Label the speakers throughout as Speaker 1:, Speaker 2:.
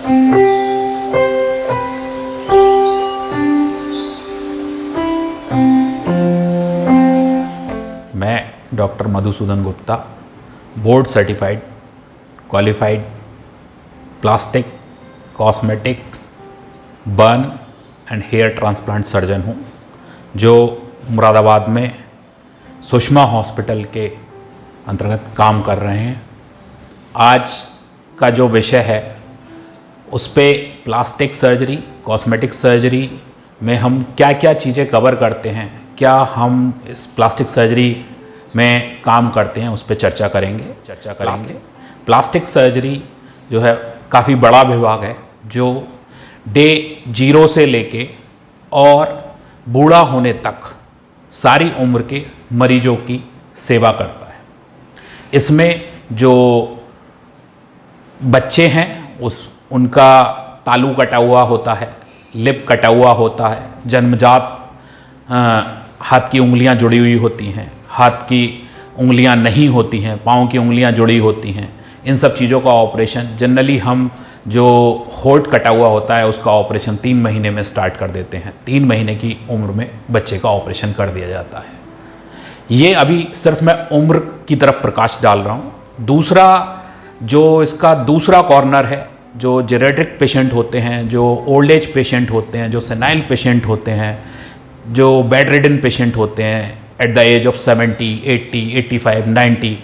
Speaker 1: मैं doctor Madhusudan Gupta, board certified qualified plastic, cosmetic, burn and hair transplant surgeon हूँ, जो मुरादाबाद में सुषमा हॉस्पिटल के अंतर्गत काम कर रहे हैं। आज का जो विषय है उस पे प्लास्टिक सर्जरी, कॉस्मेटिक सर्जरी में हम क्या क्या चीज़ें कवर करते हैं, क्या हम इस प्लास्टिक सर्जरी में काम करते हैं, उस पर चर्चा करेंगे। प्लास्टिक सर्जरी जो है काफ़ी बड़ा विभाग है, जो डे 0 से लेके और बूढ़ा होने तक सारी उम्र के मरीजों की सेवा करता है। इसमें जो बच्चे हैं उनका तालू कटा हुआ होता है, लिप कटा हुआ होता है, जन्मजात हाथ की उंगलियां जुड़ी हुई होती हैं, हाथ की उंगलियां नहीं होती हैं, पाँव की उंगलियां जुड़ी होती हैं। इन सब चीज़ों का ऑपरेशन जनरली हम जो होंठ कटा हुआ होता है उसका ऑपरेशन 3 महीने में स्टार्ट कर देते हैं। 3 महीने की उम्र में बच्चे का ऑपरेशन कर दिया जाता है। ये अभी सिर्फ मैं उम्र की तरफ प्रकाश डाल रहा हूँ। दूसरा जो इसका दूसरा कॉर्नर है, जो जेरेट्रिक पेशेंट होते हैं, जो ओल्ड एज पेशेंट होते हैं, जो सेनाइल पेशेंट होते हैं, जो बेड रिडन पेशेंट होते हैं एट द एज ऑफ 70, 80, 85, 90,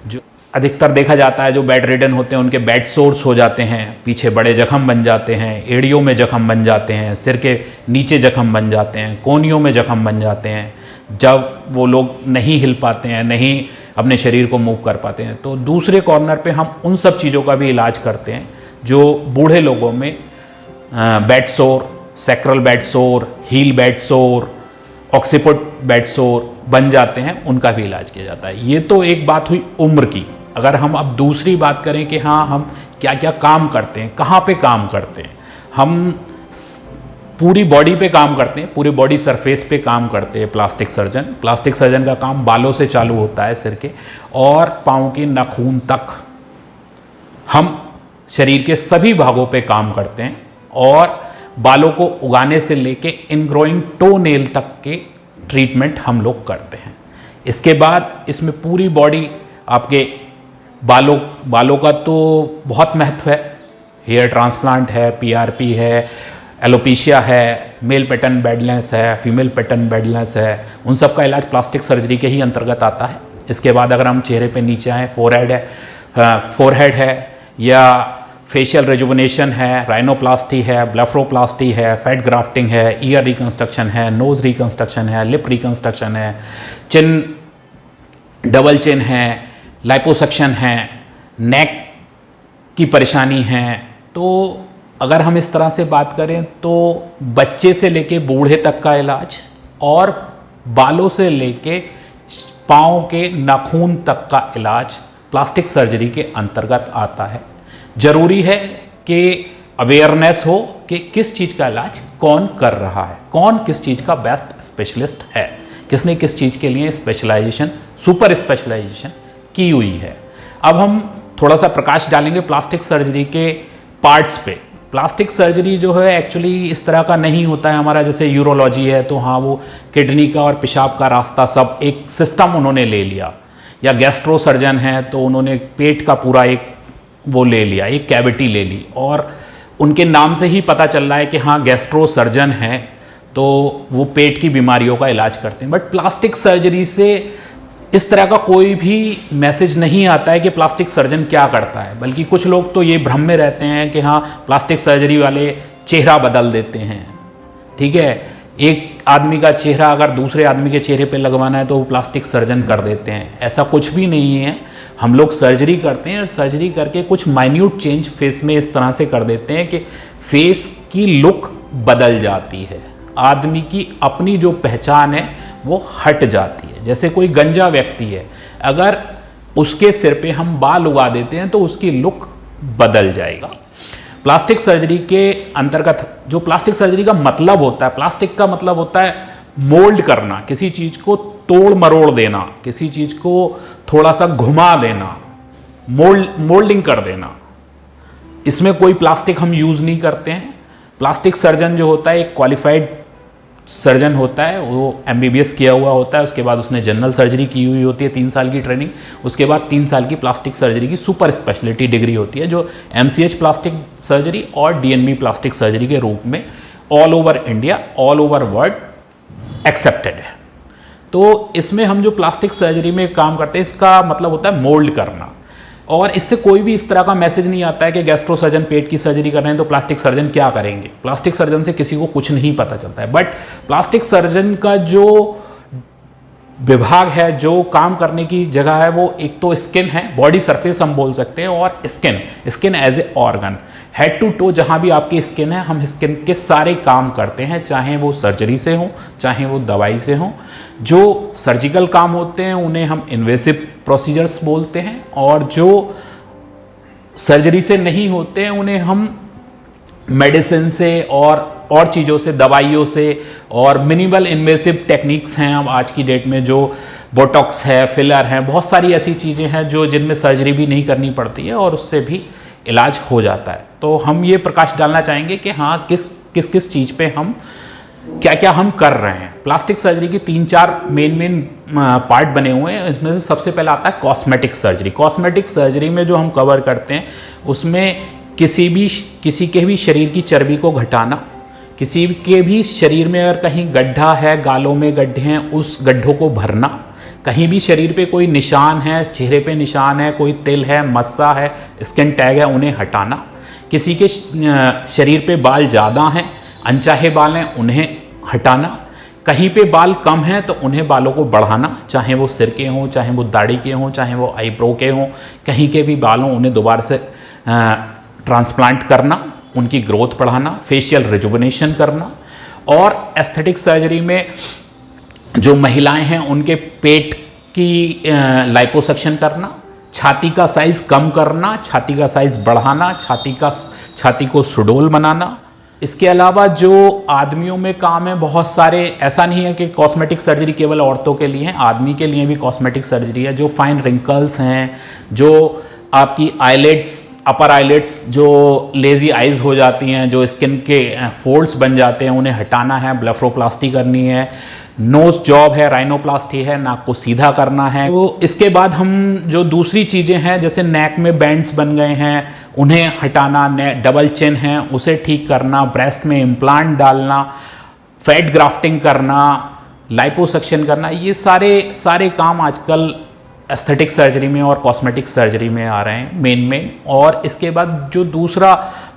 Speaker 1: जो अधिकतर देखा जाता है जो बेड रिडन होते हैं उनके बेड सोर्स हो जाते हैं, पीछे बड़े जख्म बन जाते हैं, एड़ियों में जख्म बन जाते हैं, सिर के नीचे जख्म बन जाते हैं, कोहनियों में जख्म बन जाते हैं। जब वो लोग नहीं हिल पाते हैं, नहीं अपने शरीर को मूव कर पाते हैं, तो दूसरे कॉर्नर पे हम उन सब चीज़ों का भी इलाज करते हैं जो बूढ़े लोगों में bed sore, sacral bed sore, heel bed sore, occiput bed sore बन जाते हैं, उनका भी इलाज किया जाता है। ये तो एक बात हुई उम्र की। अगर हम अब दूसरी बात करें कि हाँ हम क्या क्या काम करते हैं, कहाँ पे काम करते हैं, हम पूरी बॉडी पे काम करते हैं, पूरी बॉडी सरफेस पे काम करते हैं। प्लास्टिक सर्जन का काम बालों से चालू होता है, सिर के और पाँव के नाखून तक हम शरीर के सभी भागों पे काम करते हैं, और बालों को उगाने से लेके इनग्रोइंग टो नेल तक के ट्रीटमेंट हम लोग करते हैं। इसके बाद इसमें पूरी बॉडी आपके बालों का तो बहुत महत्व है। हेयर ट्रांसप्लांट है, PRP है, एलोपेशिया है, मेल पैटर्न बेडलेस है, फीमेल पैटर्न बेडलेस है, उन सब का इलाज प्लास्टिक सर्जरी के ही अंतर्गत आता है। इसके बाद अगर हम चेहरे पे नीचे आए, फोरहेड है या फेशियल रेजुवनेशन है, राइनोप्लास्टी है, ब्लेफरोप्लास्टी है, फैट ग्राफ्टिंग है, ईयर रिकंस्ट्रक्शन है, नोज रिकंस्ट्रक्शन है, लिप रिकंस्ट्रक्शन है, चिन डबल चिन है, लाइपोसक्शन है, नेक की परेशानी है। तो अगर हम इस तरह से बात करें तो बच्चे से लेके बूढ़े तक का इलाज और बालों से लेके पाँव के नाखून तक का इलाज प्लास्टिक सर्जरी के अंतर्गत आता है। जरूरी है कि अवेयरनेस हो कि किस चीज़ का इलाज कौन कर रहा है, कौन किस चीज़ का बेस्ट स्पेशलिस्ट है, किसने किस चीज़ के लिए स्पेशलाइजेशन, सुपर स्पेशलाइजेशन की हुई है। अब हम थोड़ा सा प्रकाश डालेंगे प्लास्टिक सर्जरी के पार्ट्स पे। प्लास्टिक सर्जरी जो है एक्चुअली इस तरह का नहीं होता है हमारा, जैसे यूरोलॉजी है तो हाँ वो किडनी का और पेशाब का रास्ता सब एक सिस्टम उन्होंने ले लिया, या गैस्ट्रो सर्जन है तो उन्होंने पेट का पूरा एक वो ले लिया, एक कैविटी ले ली, और उनके नाम से ही पता चल रहा है कि हाँ गैस्ट्रो सर्जन है तो वो पेट की बीमारियों का इलाज करते हैं। बट प्लास्टिक सर्जरी से इस तरह का कोई भी मैसेज नहीं आता है कि प्लास्टिक सर्जन क्या करता है, बल्कि कुछ लोग तो ये भ्रम में रहते हैं कि हाँ प्लास्टिक सर्जरी वाले चेहरा बदल देते हैं। ठीक है, एक आदमी का चेहरा अगर दूसरे आदमी के चेहरे पे लगवाना है तो वो प्लास्टिक सर्जन कर देते हैं, ऐसा कुछ भी नहीं है। हम लोग सर्जरी करते हैं और सर्जरी करके कुछ माइन्यूट चेंज फेस में इस तरह से कर देते हैं कि फेस की लुक बदल जाती है, आदमी की अपनी जो पहचान है वो हट जाती है। जैसे कोई गंजा व्यक्ति है, अगर उसके सिर पे हम बाल उगा देते हैं तो उसकी लुक बदल जाएगा। प्लास्टिक सर्जरी के अंतर्गत जो प्लास्टिक सर्जरी का मतलब होता है, प्लास्टिक का मतलब होता है मोल्ड करना, किसी चीज़ को तोड़ मरोड़ देना, किसी चीज़ को थोड़ा सा घुमा देना, मोल्डिंग कर देना। इसमें कोई प्लास्टिक हम यूज़ नहीं करते हैं। प्लास्टिक सर्जन जो होता है एक क्वालिफाइड सर्जन होता है, वो MBBS किया हुआ होता है, उसके बाद उसने जनरल सर्जरी की हुई होती है 3 साल की ट्रेनिंग, उसके बाद 3 साल की प्लास्टिक सर्जरी की सुपर स्पेशलिटी डिग्री होती है जो MCH प्लास्टिक सर्जरी और DNB प्लास्टिक सर्जरी के रूप में all over India, all over world accepted है। तो इसमें हम जो प्लास्टिक सर्जरी में काम करते हैं इसका मतलब होता है मोल्ड करना, और इससे कोई भी इस तरह का मैसेज नहीं आता है कि गैस्ट्रो सर्जन पेट की सर्जरी कर रहे हैं तो प्लास्टिक सर्जन क्या करेंगे। प्लास्टिक सर्जन से किसी को कुछ नहीं पता चलता है, बट प्लास्टिक सर्जन का जो विभाग है, जो काम करने की जगह है, वो एक तो स्किन है, बॉडी सरफेस हम बोल सकते हैं, और skin as a organ, head to toe जहां भी आपकी स्किन है, हम स्किन के सारे काम करते हैं, चाहे वो सर्जरी से हो, चाहे वो दवाई से हो। जो सर्जिकल काम होते हैं उन्हें हम इन्वेसिव प्रोसीजर्स बोलते हैं, और जो सर्जरी से नहीं होते हैं उन्हें हम मेडिसिन से और चीज़ों से, दवाइयों से, और मिनिमल इन्वेसिव टेक्निक्स हैं अब आज की डेट में, जो बोटॉक्स है, फिलर है, बहुत सारी ऐसी चीज़ें हैं जो जिनमें सर्जरी भी नहीं करनी पड़ती है और उससे भी इलाज हो जाता है। तो हम ये प्रकाश डालना चाहेंगे कि हाँ किस चीज़ पे हम क्या क्या हम कर रहे हैं। प्लास्टिक सर्जरी की 3-4 मेन पार्ट बने हुए हैं। इसमें से सबसे पहला आता है कॉस्मेटिक सर्जरी। कॉस्मेटिक सर्जरी में जो हम कवर करते हैं उसमें किसी के भी शरीर की चर्बी को घटाना, किसी के भी शरीर में अगर कहीं गड्ढा है, गालों में गड्ढे हैं, उस गड्ढों को भरना, कहीं भी शरीर पे कोई निशान है, चेहरे पे निशान है, कोई तिल है, मस्सा है, स्किन टैग है, उन्हें हटाना, किसी के शरीर पे बाल ज़्यादा हैं, अनचाहे बाल हैं, उन्हें हटाना, कहीं पे बाल कम हैं तो उन्हें बालों को बढ़ाना, चाहे वो सिर के हों, चाहे वो दाढ़ी के हों, चाहे वो आईब्रो के हों, कहीं के भी बाल हों उन्हें दोबारा से ट्रांसप्लांट करना, उनकी ग्रोथ बढ़ाना, फेशियल रिजुविनेशन करना। और एस्थेटिक सर्जरी में जो महिलाएं हैं उनके पेट की लाइपोसक्शन करना, छाती का साइज कम करना, छाती का साइज बढ़ाना, छाती को सुडौल बनाना। इसके अलावा जो आदमियों में काम है बहुत सारे, ऐसा नहीं है कि कॉस्मेटिक सर्जरी केवल औरतों के लिए है, आदमी के लिए भी कॉस्मेटिक सर्जरी है। जो फाइन रिंकल्स हैं, जो आपकी आईलेट्स, अपर आईलेट्स जो लेजी आइज हो जाती हैं, जो स्किन के फोल्ड्स बन जाते हैं, उन्हें हटाना है, ब्लेफरोप्लास्टी करनी है। नोज जॉब है, राइनोप्लास्टी है, नाक को सीधा करना है। तो इसके बाद हम जो दूसरी चीज़ें हैं, जैसे नेक में बैंड्स बन गए हैं उन्हें हटाना, डबल चिन है उसे ठीक करना, ब्रेस्ट में इम्प्लांट डालना, फैट ग्राफ्टिंग करना, लाइपोसक्शन करना, ये सारे काम आजकल एस्थेटिक सर्जरी में और कॉस्मेटिक सर्जरी में आ रहे हैं मेन। और इसके बाद जो दूसरा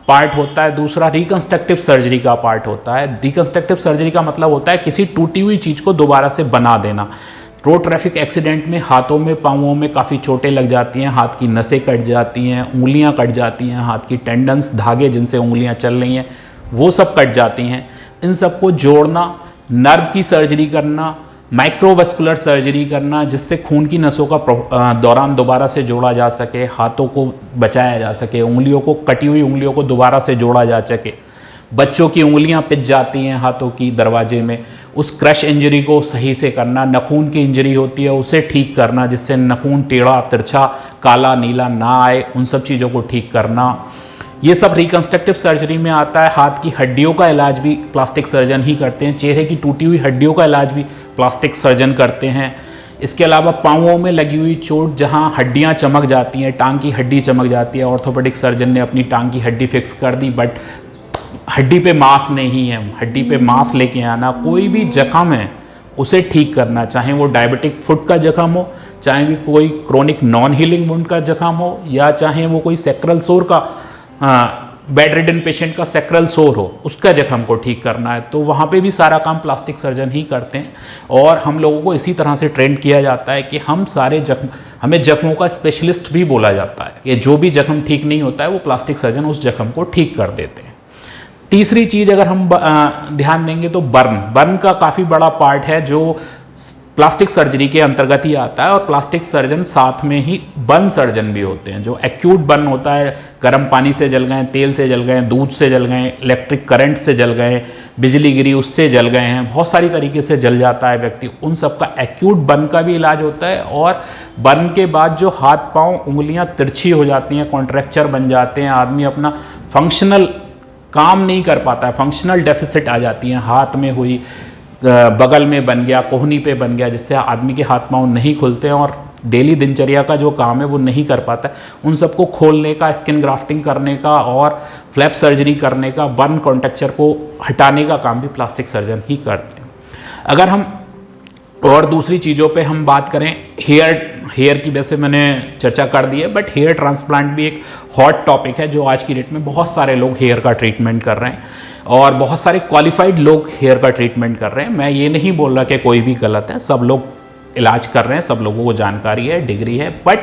Speaker 1: पार्ट होता है, दूसरा रिकंस्ट्रक्टिव सर्जरी का पार्ट होता है। रिकंस्ट्रक्टिव सर्जरी का मतलब होता है किसी टूटी हुई चीज़ को दोबारा से बना देना। रोड ट्रैफिक एक्सीडेंट में हाथों में, पाँवों में काफ़ी चोटें लग जाती हैं, हाथ की नसें कट जाती हैं, उंगलियां कट जाती हैं, हाथ की टेंडन्स, धागे जिनसे उंगलियां चल रही हैं वो सब कट जाती हैं। इन सबको जोड़ना, नर्व की सर्जरी करना, माइक्रोवेस्कुलर सर्जरी करना जिससे खून की नसों का दौरान दोबारा से जोड़ा जा सके, हाथों को बचाया जा सके, उंगलियों को, कटी हुई उंगलियों को दोबारा से जोड़ा जा सके। बच्चों की उंगलियां पिच जाती हैं हाथों की दरवाजे में, उस क्रश इंजरी को सही से करना। नखून की इंजरी होती है उसे ठीक करना जिससे नखून टेढ़ा, तिरछा, काला, नीला ना आए, उन सब चीज़ों को ठीक करना। ये सब रिकंस्ट्रक्टिव सर्जरी में आता है। हाथ की हड्डियों का इलाज भी प्लास्टिक सर्जन ही करते हैं। चेहरे की टूटी हुई हड्डियों का इलाज भी प्लास्टिक सर्जन करते हैं। इसके अलावा पाँवों में लगी हुई चोट, जहाँ हड्डियाँ चमक जाती हैं, टांग की हड्डी चमक जाती है, ऑर्थोपेडिक सर्जन ने अपनी टांग की हड्डी फिक्स कर दी, बट हड्डी पे मांस नहीं है, हड्डी पे मांस लेके आना। कोई भी जख्म है उसे ठीक करना, चाहे वो डायबिटिक फुट का जख्म हो, चाहे भी कोई क्रोनिक नॉन हीलिंग वुंड का जख्म हो, या चाहे वो कोई सेक्रल सोर का, बेड रिडन पेशेंट का सेक्रल सोर हो, उसका जख्म को ठीक करना है। तो वहाँ पे भी सारा काम प्लास्टिक सर्जन ही करते हैं। और हम लोगों को इसी तरह से ट्रेन किया जाता है कि हमें जख्मों का स्पेशलिस्ट भी बोला जाता है कि जो भी जख्म ठीक नहीं होता है वो प्लास्टिक सर्जन उस जख्म को ठीक कर देते हैं। तीसरी चीज़ अगर हम ध्यान देंगे तो बर्न का काफ़ी बड़ा पार्ट है, जो प्लास्टिक सर्जरी के अंतर्गत ही आता है। और प्लास्टिक सर्जन साथ में ही बर्न सर्जन भी होते हैं। जो एक्यूट बर्न होता है, गर्म पानी से जल गए, तेल से जल गए, दूध से जल गए, इलेक्ट्रिक करंट से जल गए, बिजली गिरी उससे जल गए हैं, बहुत सारी तरीके से जल जाता है व्यक्ति, उन सब का एक्यूट बर्न का भी इलाज होता है। और बर्न के बाद जो हाथ पांव उंगलियां तिरछी हो जाती हैं, कॉन्ट्रैक्चर बन जाते हैं, आदमी अपना फंक्शनल काम नहीं कर पाता है, फंक्शनल डेफिसिट आ जाती हैं, हाथ में हुई, बगल में बन गया, कोहनी पे बन गया, जिससे आदमी के हाथ पांव नहीं खुलते हैं और डेली दिनचर्या का जो काम है वो नहीं कर पाता है। उन सबको खोलने का, स्किन ग्राफ्टिंग करने का और फ्लैप सर्जरी करने का, बर्न कॉन्ट्रैक्चर को हटाने का काम भी प्लास्टिक सर्जन ही करते हैं। अगर हम और दूसरी चीज़ों पे हम बात करें, हेयर की वैसे मैंने चर्चा कर दी है, बट हेयर ट्रांसप्लांट भी एक हॉट टॉपिक है जो आज की डेट में बहुत सारे लोग हेयर का ट्रीटमेंट कर रहे हैं और बहुत सारे क्वालिफाइड लोग हेयर का ट्रीटमेंट कर रहे हैं। मैं ये नहीं बोल रहा कि कोई भी गलत है, सब लोग इलाज कर रहे हैं, सब लोगों को जानकारी है, डिग्री है, बट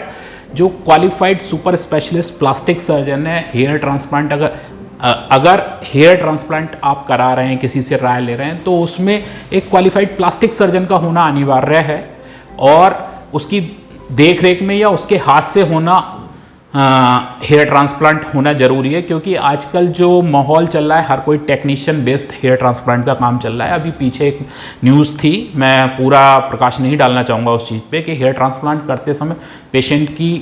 Speaker 1: जो qualified super specialist plastic surgeon है, हेयर ट्रांसप्लांट अगर हेयर ट्रांसप्लांट आप करा रहे हैं, किसी से राय ले रहे हैं, तो उसमें एक क्वालिफाइड प्लास्टिक सर्जन का होना अनिवार्य है और उसकी देख रेख में या उसके हाथ से होना हेयर ट्रांसप्लांट होना जरूरी है। क्योंकि आजकल जो माहौल चल रहा है, हर कोई टेक्नीशियन बेस्ड हेयर ट्रांसप्लांट का काम चल रहा है। अभी पीछे एक न्यूज़ थी, मैं पूरा प्रकाश नहीं डालना चाहूँगा उस चीज़ पे, कि हेयर ट्रांसप्लांट करते समय पेशेंट की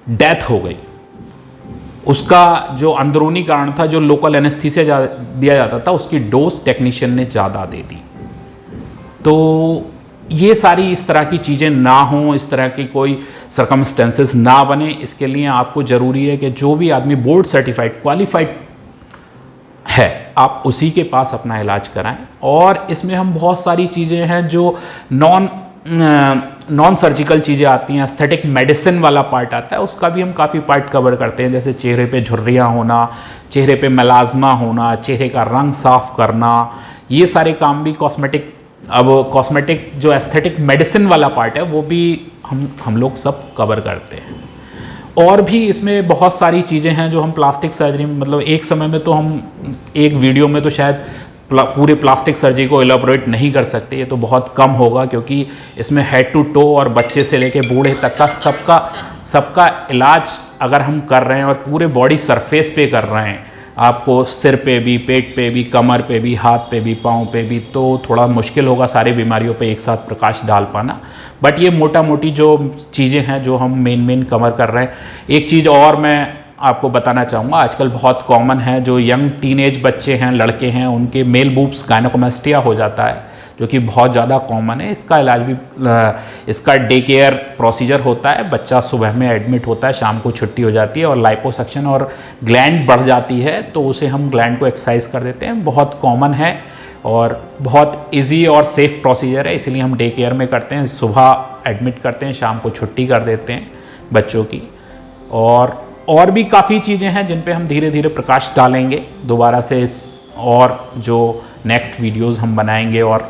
Speaker 1: डेथ हो गई। उसका जो अंदरूनी कारण था, जो लोकल एनेस्थीसिया दिया जाता था, उसकी डोज टेक्नीशियन ने ज़्यादा दे दी। तो ये सारी इस तरह की चीज़ें ना हों, इस तरह की कोई सर्कमस्टेंसेस ना बने, इसके लिए आपको ज़रूरी है कि जो भी आदमी बोर्ड सर्टिफाइड क्वालिफाइड है, आप उसी के पास अपना इलाज कराएं। और इसमें हम बहुत सारी चीज़ें हैं जो नॉन सर्जिकल चीज़ें आती हैं, एस्थेटिक मेडिसिन वाला पार्ट आता है, उसका भी हम काफ़ी पार्ट कवर करते हैं। जैसे चेहरे पे झुर्रियाँ होना, चेहरे पे मेलाज्मा होना, चेहरे का रंग साफ करना, ये सारे काम भी कॉस्मेटिक जो एस्थेटिक मेडिसिन वाला पार्ट है वो भी हम लोग सब कवर करते हैं। और भी इसमें बहुत सारी चीज़ें हैं जो हम प्लास्टिक सर्जरी में, मतलब एक समय में तो हम एक वीडियो में तो शायद पूरे प्लास्टिक सर्जरी को एलाबोरेट नहीं कर सकते, ये तो बहुत कम होगा, क्योंकि इसमें हेड टू टो और बच्चे से लेके बूढ़े तक का सबका इलाज अगर हम कर रहे हैं और पूरे बॉडी सरफेस पे कर रहे हैं, आपको सिर पे भी, पेट पे भी, कमर पे भी, हाथ पे भी, पाँव पे भी, तो थोड़ा मुश्किल होगा सारी बीमारियों पे एक साथ प्रकाश डाल पाना। बट ये मोटा मोटी जो चीज़ें हैं जो हम मेन कवर कर रहे हैं। एक चीज़ और मैं आपको बताना चाहूँगा, आजकल बहुत कॉमन है, जो यंग टीनेज बच्चे हैं, लड़के हैं, उनके मेल बूब्स गायनोकोमेस्टिया हो जाता है, जो कि बहुत ज़्यादा कॉमन है। इसका इलाज भी, इसका डे केयर प्रोसीजर होता है, बच्चा सुबह में एडमिट होता है, शाम को छुट्टी हो जाती है और लाइपोसक्शन और ग्लैंड बढ़ जाती है, तो उसे हम ग्लैंड को एक्सरसाइज कर देते हैं। बहुत कॉमन है और बहुत इजी और सेफ प्रोसीजर है, इसलिए हम डे केयर में करते हैं। सुबह एडमिट करते हैं, शाम को छुट्टी कर देते हैं बच्चों की। और भी काफ़ी चीज़ें हैं जिन पे हम धीरे धीरे प्रकाश डालेंगे दोबारा से, और जो नेक्स्ट वीडियोस हम बनाएंगे और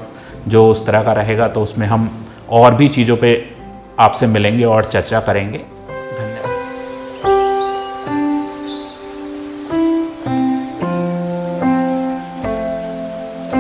Speaker 1: जो उस तरह का रहेगा, तो उसमें हम और भी चीज़ों पे आपसे मिलेंगे और चर्चा करेंगे।